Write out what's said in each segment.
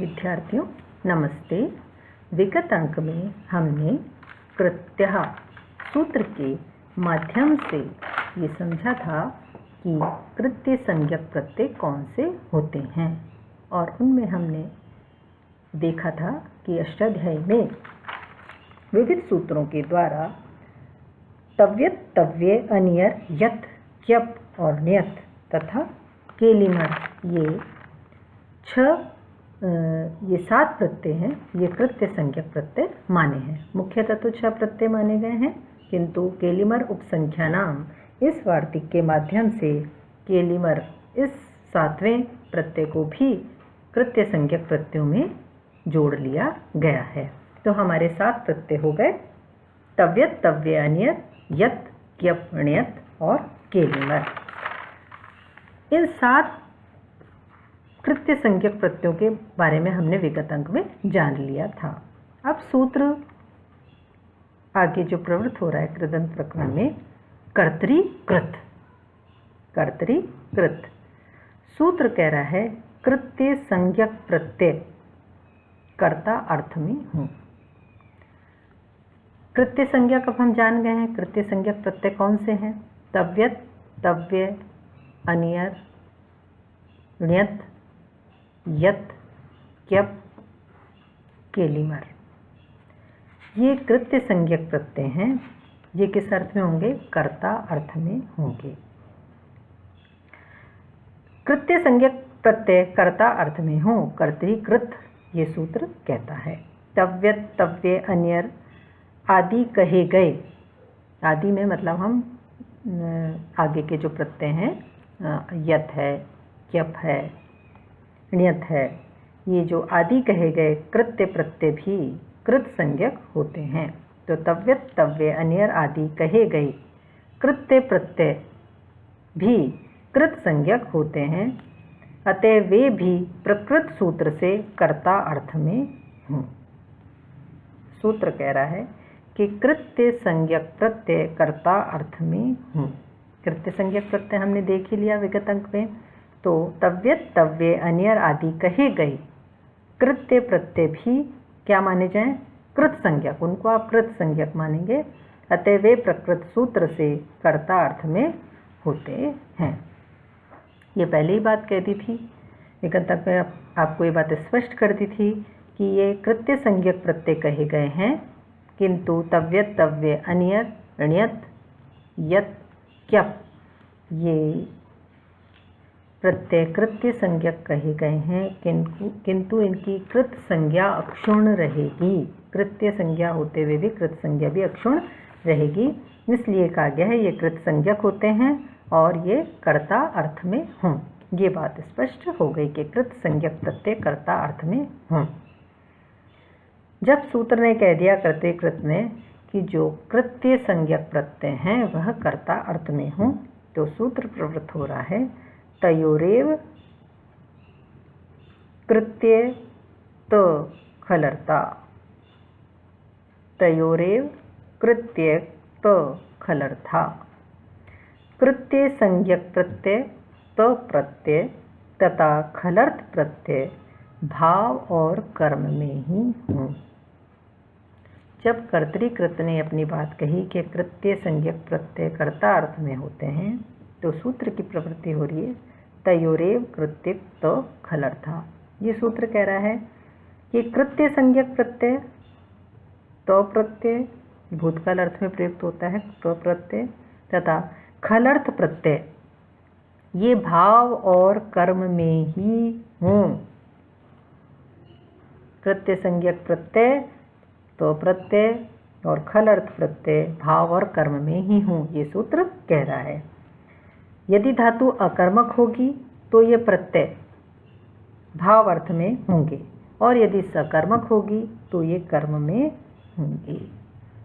विद्यार्थियों नमस्ते। विगत अंक में हमने कृत्यः सूत्र के माध्यम से ये समझा था कि कृत्य संज्ञक प्रत्यय कौन से होते हैं और उनमें हमने देखा था कि अष्टाध्यायी में विविध सूत्रों के द्वारा तव्यत, तव्य, अनियर, यत्, क्यप और ण्यत् तथा केलिमर ये 7 प्रत्यय हैं। ये कृत्य संज्ञक प्रत्यय माने हैं। मुख्यतः तो 6 प्रत्यय माने गए हैं, किंतु केलिमर उपसंख्या नाम इस वार्तिक के माध्यम से केलिमर इस 7वें प्रत्यय को भी कृत्य संज्ञक प्रत्ययों में जोड़ लिया गया है। तो हमारे 7 प्रत्यय हो गए तव्यत, तव्य, अनियत, यत्, क्यप, ण्यत् और केलिमर। इन 7 कृत्य संज्ञक प्रत्ययों के बारे में हमने विगत अंक में जान लिया था। अब सूत्र आगे जो प्रवृत्त हो रहा है कृदंत प्रकरण में कर्तरी-कृत। कर्तरी-कृत सूत्र कह रहा है कृत्य संज्ञक प्रत्यय कर्ता अर्थ में हूँ। कृत्य संज्ञक अब हम जान गए हैं। कृत्य संज्ञक प्रत्यय कौन से हैं? तव्यत, तव्य, अनियर, ण्यत्, यत्, क्यप, केलिमर। ये कृत्य संज्ञक प्रत्यय हैं। ये किस अर्थ में होंगे? कर्ता अर्थ में होंगे। कृत्य संज्ञक प्रत्यय कर्ता अर्थ में हो, कर्तरी-कृत ये सूत्र कहता है। तव्यत, तव्य, अनियर आदि कहे गए। आदि में मतलब हम आगे के जो प्रत्यय हैं, यत् है, क्यप है, ण्यत् है, ये जो आदि कहे गए कृत्य प्रत्यय भी कृत संज्ञक होते हैं। तो तव्यत, तव्य, अनियर आदि कहे गए कृत्य प्रत्यय भी कृत संज्ञक होते हैं, अतः वे भी प्रकृत सूत्र से कर्ता अर्थ में हों। सूत्र कह रहा है कि कृत्य संज्ञक प्रत्यय कर्ता अर्थ में हों। कृत्य संज्ञक प्रत्यय हमने देख ही लिया विगत अंक में। तो तव्यत, तव्य, अनियर आदि कहे गए कृत्य प्रत्यय भी क्या माने जाएं? कृत संज्ञक। उनको आप कृत संज्ञक मानेंगे, अतः वे प्रकृत सूत्र से कर्ता अर्थ में होते हैं। ये पहले ही बात कह दी थी विगत अंक में, आपको ये बात स्पष्ट कर दी थी कि ये कृत्य संज्ञक प्रत्यय कहे गए हैं, किंतु तव्यत, तव्य, अनियर, ण्यत्, यत्, क्यप ये प्रत्यय कृत्य संज्ञक कहे गए हैं, किंतु इनकी कृत संज्ञा अक्षुण्ण रहेगी। कृत्य संज्ञा होते हुए भी कृत संज्ञा भी अक्षुण्ण रहेगी। इसलिए कहा गया है ये कृत संज्ञक होते हैं और ये कर्ता अर्थ में हों। ये बात स्पष्ट हो गई कि कृत संज्ञक प्रत्यय कर्ता अर्थ में हों। जब सूत्र ने कह दिया कर्तृकृत में कि जो कृत्य संज्ञक प्रत्यय हैं वह कर्ता अर्थ में हों, तो सूत्र प्रवृत्त हो रहा है तयोरेव कृत्य त खलर्ता। तयोरेव कृत्य त खलर्था। कृत्य संज्ञक प्रत्यय त प्रत्यय तथा खलर्थ प्रत्यय भाव और कर्म में ही हों। जब कर्तृकृत ने अपनी बात कही कि कृत्य संज्ञक प्रत्यय कर्ता अर्थ में होते हैं, तो सूत्र की प्रवृत्ति हो रही है तयोरेव कृत्य तो खलर्था। ये सूत्र कह रहा है कि कृत्य संज्ञक प्रत्यय तो प्रत्यय भूतकाल अर्थ में प्रयुक्त होता है तो प्रत्यय, तथा खलर्थ प्रत्यय ये भाव और कर्म में ही हों। कृत्य संज्ञक प्रत्यय तो प्रत्यय और खलर्थ प्रत्यय भाव और कर्म में ही हों, ये सूत्र कह रहा है। यदि धातु अकर्मक होगी तो ये प्रत्यय भाव अर्थ में होंगे, और यदि सकर्मक होगी तो ये कर्म में होंगे।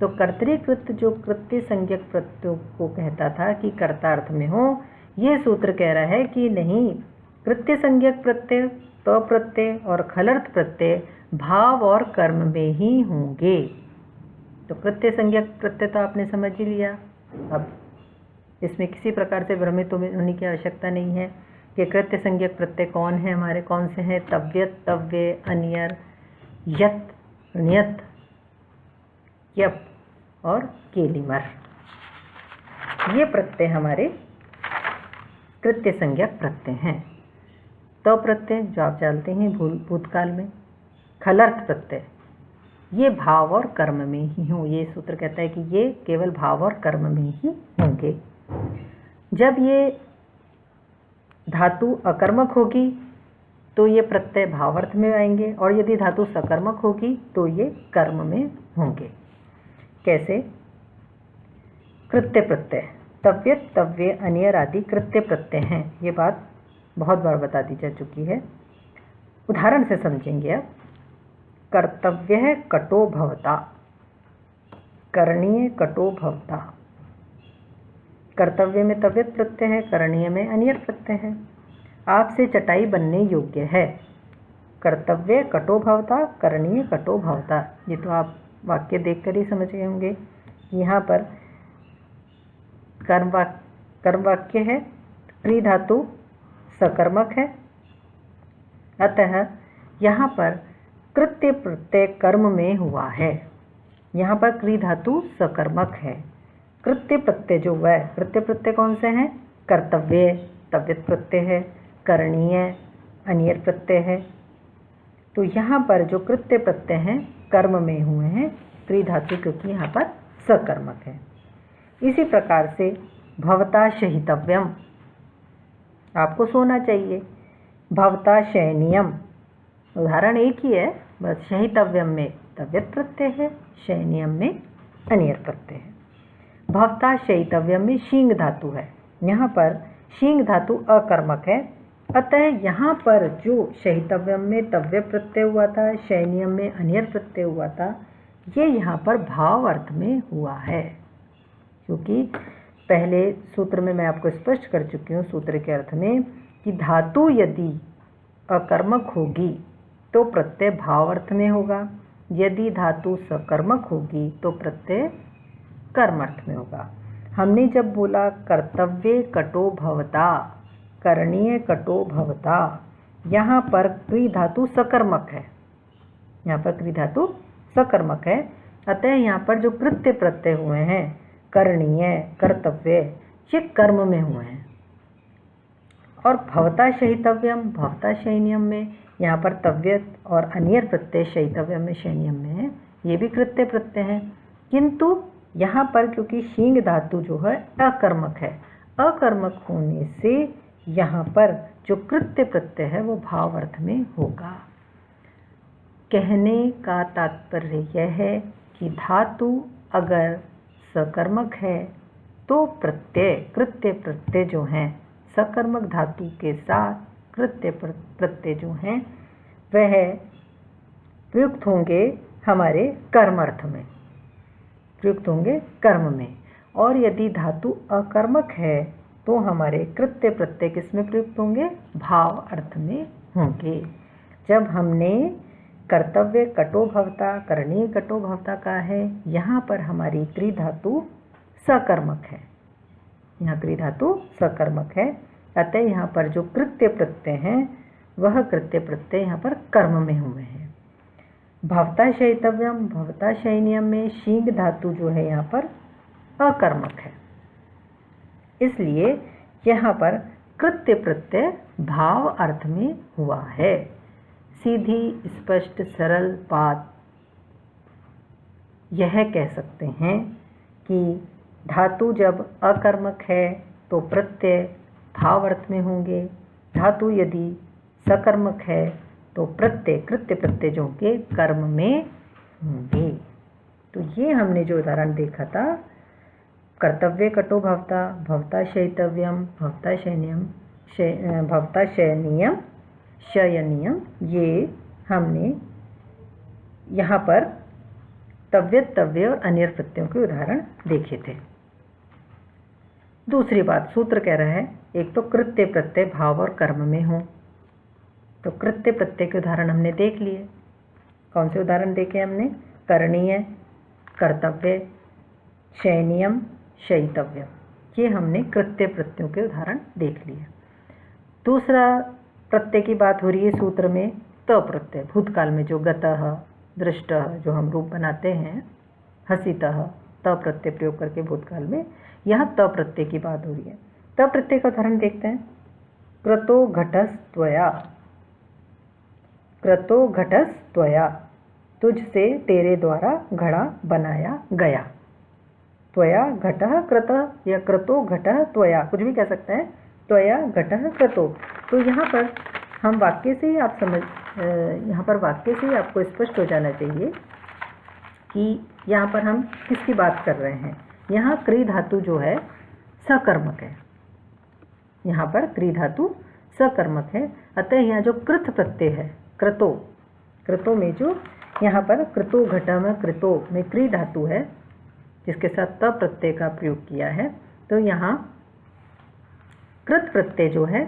तो कर्तृकृत जो कृत्य संज्ञक प्रत्ययों को कहता था कि कर्ता अर्थ में हो, ये सूत्र कह रहा है कि नहीं, कृत्य संज्ञक प्रत्यय तो प्रत्यय और खलर्थ प्रत्यय भाव और कर्म में ही होंगे। तो कृत्य संज्ञक प्रत्यय तो आपने समझ ही लिया। अब इसमें किसी प्रकार से भ्रमित होने की आवश्यकता नहीं है कि कृत्य संज्ञक प्रत्यय कौन है हमारे, कौन से हैं? तव्यत, तव्य, अन्यर, यत, ण्यत, यप और केलिमर। ये प्रत्यय हमारे कृत्य संज्ञक प्रत्यय हैं। तो प्रत्यय जो आप जानते हैं भूतकाल में, खलर्थ प्रत्यय ये भाव और कर्म में ही हों। ये सूत्र कहता है कि ये केवल भाव और कर्म में ही होंगे। जब ये धातु अकर्मक होगी तो ये प्रत्यय भावार्थ में आएंगे, और यदि धातु सकर्मक होगी तो ये कर्म में होंगे। कैसे? कृत्य प्रत्यय, तव्यत, तव्य, अन्यर आदि कृत्य प्रत्यय हैं। ये बात बहुत बार बता दी जा चुकी है। उदाहरण से समझेंगे अब। कर्तव्य कटो भवता, करणीय कटो भवता। कर्तव्य में तव्यत प्रत्यय है, करणीय में अन्यर प्रत्यय है। आपसे चटाई बनने योग्य है। कर्तव्य कटो भवता, करणीय कटो भवता। ये तो आप वाक्य देखकर ही समझ गए होंगे। यहाँ पर कर्म वाक्य है, क्री धातु सकर्मक है, अतः यहाँ पर कृत्य प्रत्यय कर्म में हुआ है। यहाँ पर क्री धातु सकर्मक है। कृत्य प्रत्यय जो हुआ है, कृत्य प्रत्यय कौन से हैं? कर्तव्य तव्यत प्रत्यय है, करणीय अन्यर प्रत्यय है। तो यहाँ पर जो कृत्य प्रत्यय हैं कर्म में हुए हैं, क्री धातु, क्योंकि यहाँ पर सकर्मक है। इसी प्रकार से भवता शयितव्यम, आपको सोना चाहिए। भवता शयनीयम, उदाहरण एक ही है, बस शयितव्यम में तव्यत प्रत्यय है, शयनीयम में अन्यर प्रत्यय है। भवता शयितव्यम में शींग धातु है। यहाँ पर शींग धातु अकर्मक है, अतः यहाँ पर जो शयितव्यम में तव्य प्रत्यय हुआ था, शयनीयम में अन्यर प्रत्यय हुआ था, ये यहाँ पर भाव अर्थ में हुआ है। क्योंकि पहले सूत्र में मैं आपको स्पष्ट कर चुकी हूँ सूत्र के अर्थ में कि धातु यदि अकर्मक होगी तो प्रत्यय भाव अर्थ में होगा, यदि धातु सकर्मक होगी तो प्रत्यय कर्म अर्थ में होगा। हमने जब बोला कर्तव्य कटो भवता, करणीय कटो भवता, यहाँ पर क्री धातु सकर्मक है, यहाँ पर क्री धातु सकर्मक है, अतः यहाँ पर जो कृत्य प्रत्यय हुए हैं करणीय कर्तव्य, ये कर्म में हुए हैं। और भवता शयितव्यम, भवता शयनीयम में यहाँ पर तव्यत और अन्यर प्रत्यय शयितव्यम में शयनीयम में है, ये भी कृत्य प्रत्यय हैं। किंतु यहाँ पर क्योंकि शींग धातु जो है अकर्मक है, अकर्मक होने से यहाँ पर जो कृत्य प्रत्यय है वो भाव अर्थ में होगा। कहने का तात्पर्य यह है कि धातु अगर सकर्मक है तो प्रत्यय कृत्य प्रत्यय जो हैं सकर्मक धातु के साथ कृत्य प्रत्यय जो हैं वह प्रयुक्त होंगे हमारे कर्म अर्थ में, प्रयुक्त होंगे कर्म में। और यदि धातु अकर्मक है तो हमारे कृत्य प्रत्यय किस में प्रयुक्त होंगे? भाव अर्थ में होंगे। जब हमने कर्तव्य कटो भवता, करणीय कटो भवता कहा है, यहाँ पर हमारी क्री धातु सकर्मक है, यहाँ क्री धातु सकर्मक है, अतः यहाँ पर जो कृत्य प्रत्यय हैं वह कृत्य प्रत्यय यहाँ पर कर्म में हुए हैं। भवता शयितव्यम, भवता शयनीयम में शींग धातु जो है यहाँ पर अकर्मक है, इसलिए यहाँ पर कृत्य प्रत्यय भाव अर्थ में हुआ है। सीधी स्पष्ट सरल बात यह कह सकते हैं कि धातु जब अकर्मक है तो प्रत्यय भाव अर्थ में होंगे, धातु यदि सकर्मक है तो प्रत्यय कृत्य प्रत्यय जो के कर्म में होंगे। तो ये हमने जो उदाहरण देखा था, कर्तव्य कटो भवता, भवता शयितव्यम, भवता शयनीयम, भवता शयनीयम, शयनीयम, ये हमने यहाँ पर तव्यत तव्य और अन्यर प्रत्ययों के उदाहरण देखे थे। दूसरी बात सूत्र कह रहा है, एक तो कृत्य प्रत्यय भाव और कर्म में हो, तो कृत्य प्रत्यय के उदाहरण हमने देख लिए। कौन से उदाहरण देखे हमने? करणीय, कर्तव्य, शयनीयम, शयितव्यम, ये हमने कृत्य प्रत्ययों के उदाहरण देख लिए। दूसरा प्रत्यय की बात हो रही है सूत्र में त प्रत्यय, भूतकाल में जो गतः, दृष्टः जो हम रूप बनाते हैं, हसितः, त प्रत्यय प्रयोग करके भूतकाल में, यहाँ त प्रत्यय की बात हो रही है। त प्रत्यय का उदाहरण देखते हैं। क्रतो घटस्त्वया, क्रतो घटस्त्वया, तुझसे तेरे द्वारा घड़ा बनाया गया। त्वया घटः क्रतः या क्रतो घटः त्वया, कुछ भी कह सकते हैं, त्वया घटः क्रतो। तो यहाँ पर हम वाक्य से ही आप यहाँ पर वाक्य से ही आपको स्पष्ट हो जाना चाहिए कि यहाँ पर हम किसकी बात कर रहे हैं। यहाँ क्री धातु जो है सकर्मक है, यहाँ पर क्री धातु सकर्मक है। अतः यहाँ जो कृत प्रत्यय है क्रतो, क्रतो में जो यहाँ पर क्रतो घटा में कृतो में क्री धातु है जिसके साथ त प्रत्यय का प्रयोग किया है, तो यहाँ कृत प्रत्यय जो है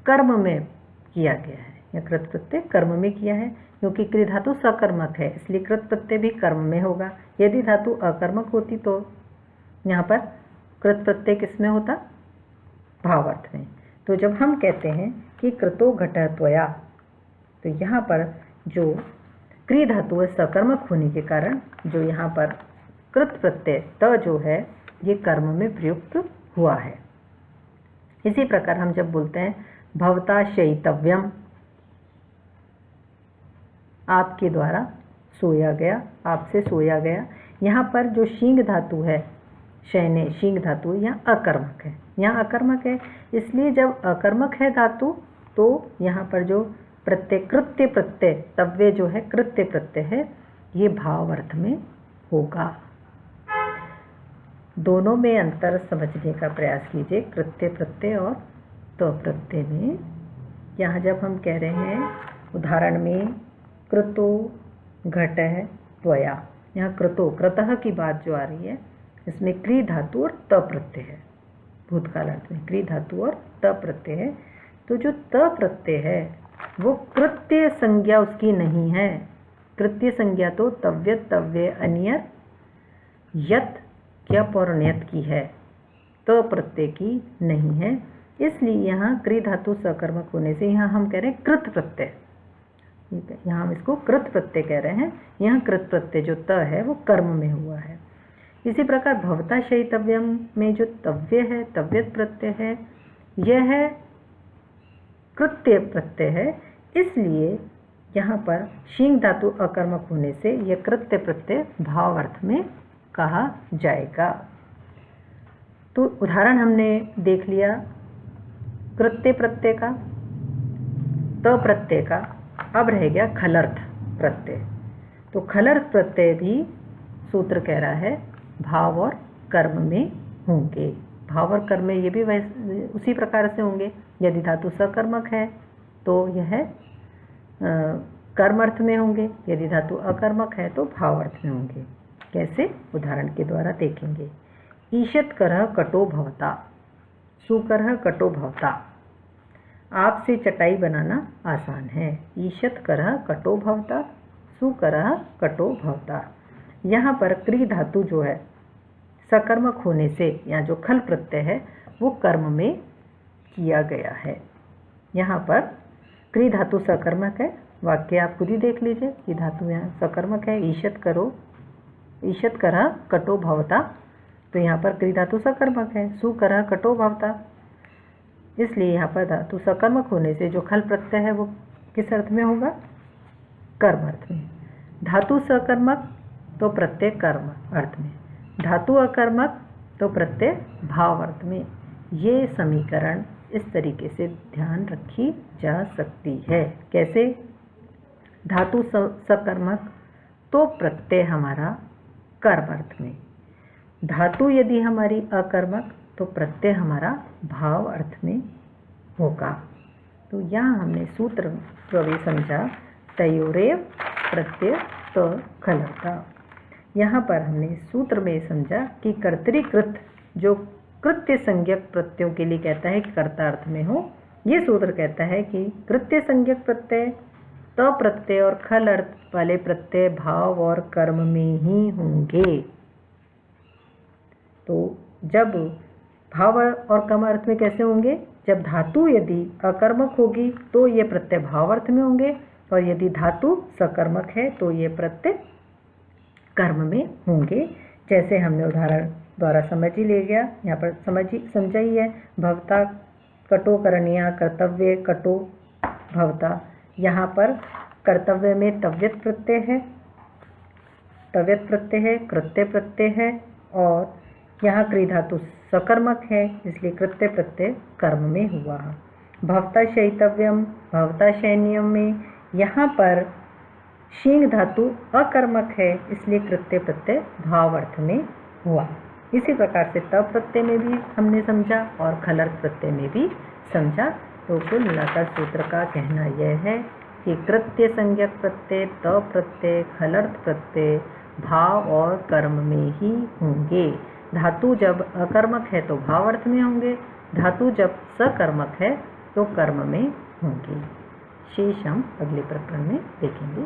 कर्म में किया गया है, या कृत प्रत्यय कर्म में किया है, क्योंकि क्री धातु सकर्मक है इसलिए कृत प्रत्यय भी कर्म में होगा। यदि धातु अकर्मक होती तो यहाँ पर कृत प्रत्यय किस में होता, भावार्थ में। तो जब हम कहते हैं कि क्रतो घटः त्वया, तो यहाँ पर जो क्री धातु है सकर्मक होने के कारण जो यहाँ पर कृत प्रत्यय त जो है ये कर्म में प्रयुक्त हुआ है। इसी प्रकार हम जब बोलते हैं भवता शयितव्यम, आपके द्वारा सोया गया, आपसे सोया गया, यहाँ पर जो शींग धातु है, शयने शींग धातु यहाँ अकर्मक है, यहाँ अकर्मक है, इसलिए जब अकर्मक है धातु तो यहाँ पर जो प्रत्यय कृत्य प्रत्यय तव्य जो है कृत्य प्रत्यय है ये भाव अर्थ में होगा। दोनों में अंतर समझने का प्रयास कीजिए, कृत्य प्रत्यय और त प्रत्यय में। यहाँ जब हम कह रहे हैं उदाहरण में कृतो घटः त्वया, यहाँ कृतो क्रतः की बात जो आ रही है इसमें क्री धातु और त प्रत्यय है, भूतकाल अर्थ में क्री धातु और त प्रत्यय है। तो जो त प्रत्यय है वो कृत्य संज्ञा उसकी नहीं है, कृत्य संज्ञा तो तव्य तव्य अन्य यत क्यप और ण्यत की है, त प्रत्यय की नहीं है। इसलिए यहाँ क्री धातु सकर्मक होने से यहाँ हम कह रहे हैं कृत प्रत्यय, ठीक है, यहाँ हम इसको कृत प्रत्यय कह रहे हैं। यहाँ कृत प्रत्यय जो त है वो कर्म में हुआ है। इसी प्रकार भवता शयितव्यम में जो तव्य है तव्यत प्रत्यय है यह है कृत्य प्रत्यय है, इसलिए यहाँ पर शींग धातु अकर्मक होने से यह कृत्य प्रत्यय भाव अर्थ में कहा जाएगा। तो उदाहरण हमने देख लिया कृत्य प्रत्यय का, त प्रत्यय का, अब रह गया खलर्थ प्रत्यय। तो खलर्थ प्रत्यय भी सूत्र कह रहा है भाव और कर्म में होंगे, भाव और कर्म में ये भी वैसे उसी प्रकार से होंगे। यदि धातु सकर्मक है तो यह कर्म अर्थ में होंगे, यदि धातु अकर्मक है तो भाव अर्थ में होंगे। कैसे, उदाहरण के द्वारा देखेंगे। ईशत करह कटो भवता, सुकरह कटो भवता, आपसे चटाई बनाना आसान है। ईशत करह कटो भवता, सुकरह कटो भवता। यहाँ पर क्री धातु जो है सकर्मक होने से यहाँ जो खल प्रत्यय है वो कर्म में किया गया है। यहाँ पर क्री धातु सकर्मक है, वाक्य आप खुद ही देख लीजिए कि धातु यहाँ सकर्मक है। ईशत करो, ईशत करह कटो भवता, तो यहाँ पर क्री धातु सकर्मक है। सुकरह कटो भवता, इसलिए यहाँ पर धातु सकर्मक होने से जो खल प्रत्यय है वो किस अर्थ में होगा, कर्म अर्थ में। धातु सकर्मक तो प्रत्यय कर्म अर्थ में, धातु अकर्मक तो प्रत्यय भाव अर्थ में। ये समीकरण इस तरीके से ध्यान रखी जा सकती है। कैसे, धातु सकर्मक तो प्रत्यय हमारा कर्म अर्थ में, धातु यदि हमारी अकर्मक तो प्रत्यय हमारा भाव अर्थ में होगा। तो यहाँ हमने सूत्र प्रवेश समझा तयोरेव प्रत्यय त खलता। यहाँ पर हमने सूत्र में समझा कि कर्तृकृत जो कृत्य संज्ञक प्रत्ययों के लिए कहता है कि कर्ता अर्थ में हो, ये सूत्र कहता है कि कृत्य संज्ञक प्रत्यय त प्रत्यय और खल अर्थ वाले प्रत्यय भाव और कर्म में ही होंगे। तो जब भाव और कर्म अर्थ में कैसे होंगे? जब धातु यदि अकर्मक होगी तो ये प्रत्यय भाव अर्थ में होंगे, और यदि धातु सकर्मक है तो ये प्रत्यय कर्म में होंगे। जैसे हमने उदाहरण द्वारा समझ ही ले गया, यहाँ पर समझा ही है। भवता कटो करणीया, कर्तव्य कटो भवता। यहाँ पर कर्तव्य में तव्यत प्रत्यय है, कृत्य प्रत्यय है, और यहाँ क्रिया धातु सकर्मक है, इसलिए कृत्य प्रत्यय कर्म में हुआ। भवता शयितव्यम, भवता शयनीयम में यहाँ पर शींग धातु अकर्मक है, इसलिए कृत्य प्रत्यय भाव अर्थ में हुआ। इसी प्रकार से त प्रत्यय में भी हमने समझा और खलर्थ प्रत्यय में भी समझा। तो कुल मिलाकर सूत्र का कहना यह है कि कृत्य संज्ञक प्रत्यय, त प्रत्यय, खलर्थ प्रत्यय भाव और कर्म में ही होंगे। धातु जब अकर्मक है तो भाव अर्थ में होंगे, धातु जब सकर्मक है तो कर्म में होंगे। शेष हम अगले प्रकरण में देखेंगे।